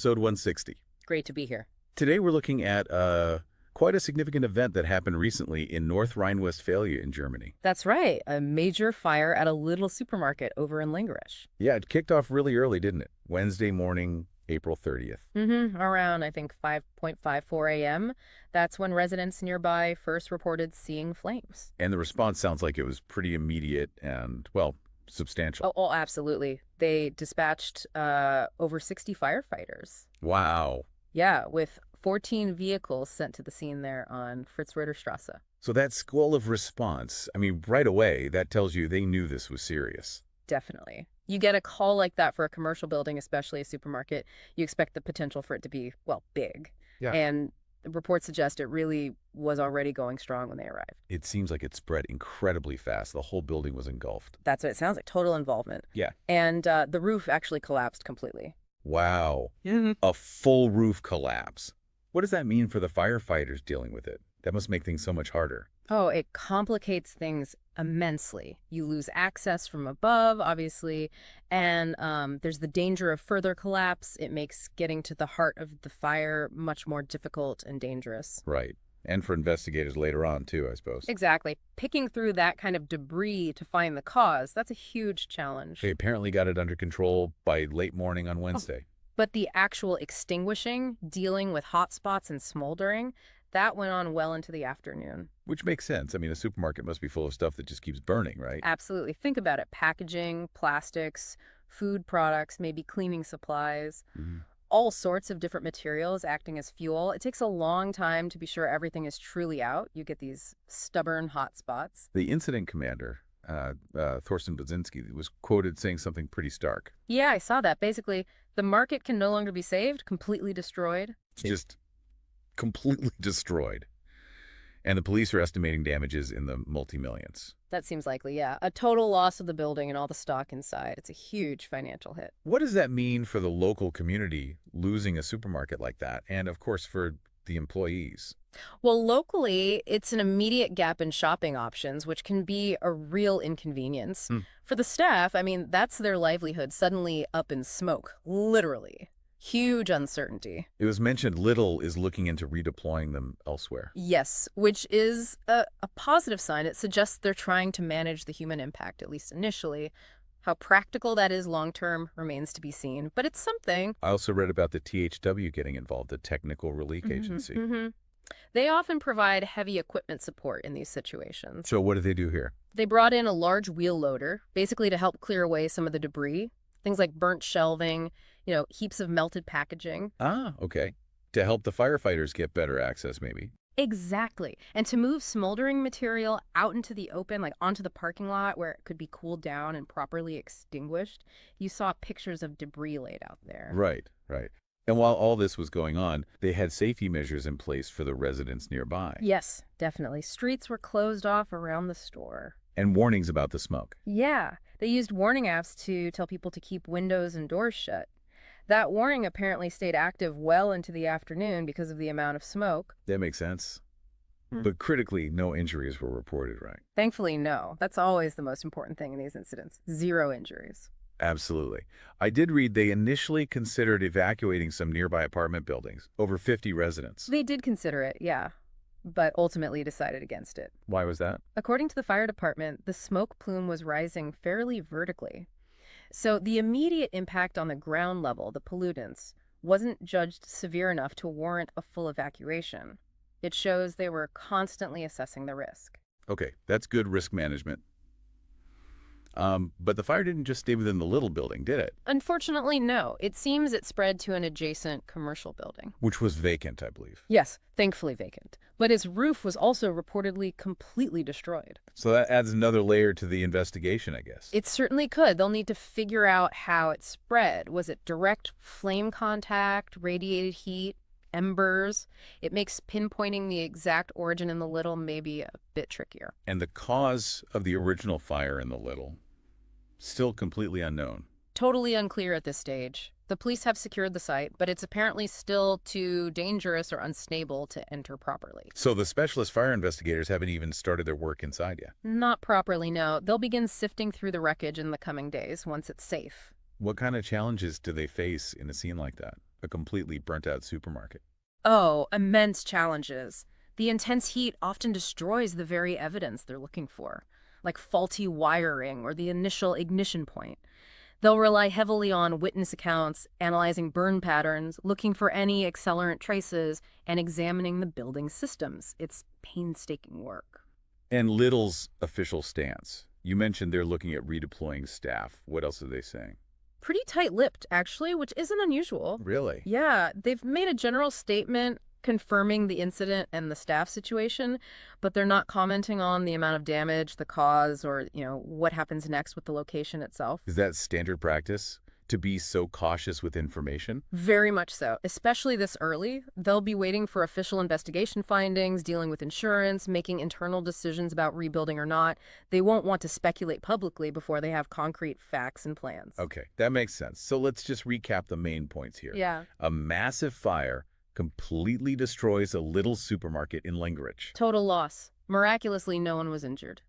episode 160. Great to be here. Today we're looking at quite a significant event that happened recently in North Rhine-Westphalia in Germany. That's right, a major fire at a little supermarket over in Lengerich. Yeah, it kicked off really early, didn't it? Wednesday morning, April 30th. Around, I think, 5:54 a.m. That's when residents nearby first reported seeing flames. And the response sounds like it was pretty immediate and, well, substantial. Oh, absolutely. They dispatched over 60 firefighters. Wow. Yeah, with 14 vehicles sent to the scene there on Fritz-Reuter-Strasse. So that scale of response, I mean, right away, that tells you they knew this was serious. Definitely. You get a call like that for a commercial building, especially a supermarket, you expect the potential for it to be, well, big. Yeah. And the reports suggest it really was already going strong when they arrived. It seems like it spread incredibly fast. The whole building was engulfed. That's what it sounds like, total involvement. Yeah. And the roof actually collapsed completely. Wow. A full roof collapse. What does that mean for the firefighters dealing with it? That must make things so much harder. Oh, it complicates things immensely. You lose access from above, obviously, and there's the danger of further collapse. It makes getting to the heart of the fire much more difficult and dangerous. Right. And for investigators later on, too, I suppose. Exactly. Picking through that kind of debris to find the cause, that's a huge challenge. They apparently got it under control by late morning on Wednesday. But the actual extinguishing, dealing with hot spots and smoldering, that went on well into the afternoon. Which makes sense. I mean, a supermarket must be full of stuff that just keeps burning, right? Absolutely. Think about it. Packaging, plastics, food products, maybe cleaning supplies, all sorts of different materials acting as fuel. It takes a long time to be sure everything is truly out. You get these stubborn hot spots. The incident commander, Thorsten Budzinski, was quoted saying something pretty stark. Yeah, I saw that. Basically, the market can no longer be saved, completely destroyed. Just completely destroyed. And the police are estimating damages in the multi-millions. That seems likely, yeah. A total loss of the building and all the stock inside. It's a huge financial hit. What does that mean for the local community losing a supermarket like that? And, of course, for the employees? Well, locally, it's an immediate gap in shopping options, which can be a real inconvenience. For the staff, I mean, that's their livelihood suddenly up in smoke, literally. Huge uncertainty. It was mentioned LIDL is looking into redeploying them elsewhere. Yes, which is a positive sign. It suggests they're trying to manage the human impact, at least initially. How practical that is long-term remains to be seen, but it's something. I also read about the THW getting involved, the Technical Relief Agency. They often provide heavy equipment support in these situations. So what do they do here? They brought in a large wheel loader, basically to help clear away some of the debris, things like burnt shelving, heaps of melted packaging. Ah, okay. To help the firefighters get better access, maybe. Exactly. And to move smoldering material out into the open, like onto the parking lot where it could be cooled down and properly extinguished. You saw pictures of debris laid out there. Right, right. And while all this was going on, they had safety measures in place for the residents nearby. Yes, definitely. Streets were closed off around the store. And warnings about the smoke. Yeah, they used warning apps to tell people to keep windows and doors shut. That warning apparently stayed active well into the afternoon because of the amount of smoke. That makes sense. But critically, no injuries were reported, right? Thankfully, no. That's always the most important thing in these incidents. 0 injuries. Absolutely. I did read they initially considered evacuating some nearby apartment buildings, over 50 residents. They did consider it, yeah, but ultimately decided against it. Why was that? According to the fire department, the smoke plume was rising fairly vertically. So the immediate impact on the ground level, the pollutants, wasn't judged severe enough to warrant a full evacuation. It shows they were constantly assessing the risk. Okay, that's good risk management. But the fire didn't just stay within the little building, did it? Unfortunately, no. It seems it spread to an adjacent commercial building. Which was vacant, I believe. Yes, thankfully vacant. But its roof was also reportedly completely destroyed. So that adds another layer to the investigation, I guess. It certainly could. They'll need to figure out how it spread. Was it direct flame contact, radiated heat, embers? It makes pinpointing the exact origin in the little maybe a bit trickier. And the cause of the original fire in the little, still completely unknown. Totally unclear at this stage. The police have secured the site, but it's apparently still too dangerous or unstable to enter properly. So the specialist fire investigators haven't even started their work inside yet? Not properly, no. They'll begin sifting through the wreckage in the coming days once it's safe. What kind of challenges do they face in a scene like that? a completely burnt-out supermarket? Oh, immense challenges. The intense heat often destroys the very evidence they're looking for, like faulty wiring or the initial ignition point. They'll rely heavily on witness accounts, analyzing burn patterns, looking for any accelerant traces, and examining the building systems. It's painstaking work. And Lidl's official stance. You mentioned they're looking at redeploying staff. What else are they saying? Pretty tight-lipped, actually, which isn't unusual. Really? Yeah, they've made a general statement confirming the incident and the staff situation, but they're not commenting on the amount of damage, the cause, or, what happens next with the location itself. Is that standard practice to be so cautious with information? Very much so, especially this early. They'll be waiting for official investigation findings, dealing with insurance, making internal decisions about rebuilding or not. They won't want to speculate publicly before they have concrete facts and plans. Okay, that makes sense. So let's just recap the main points here. Yeah. A massive fire completely destroys a little supermarket in Lengerich. Total loss. Miraculously, no one was injured.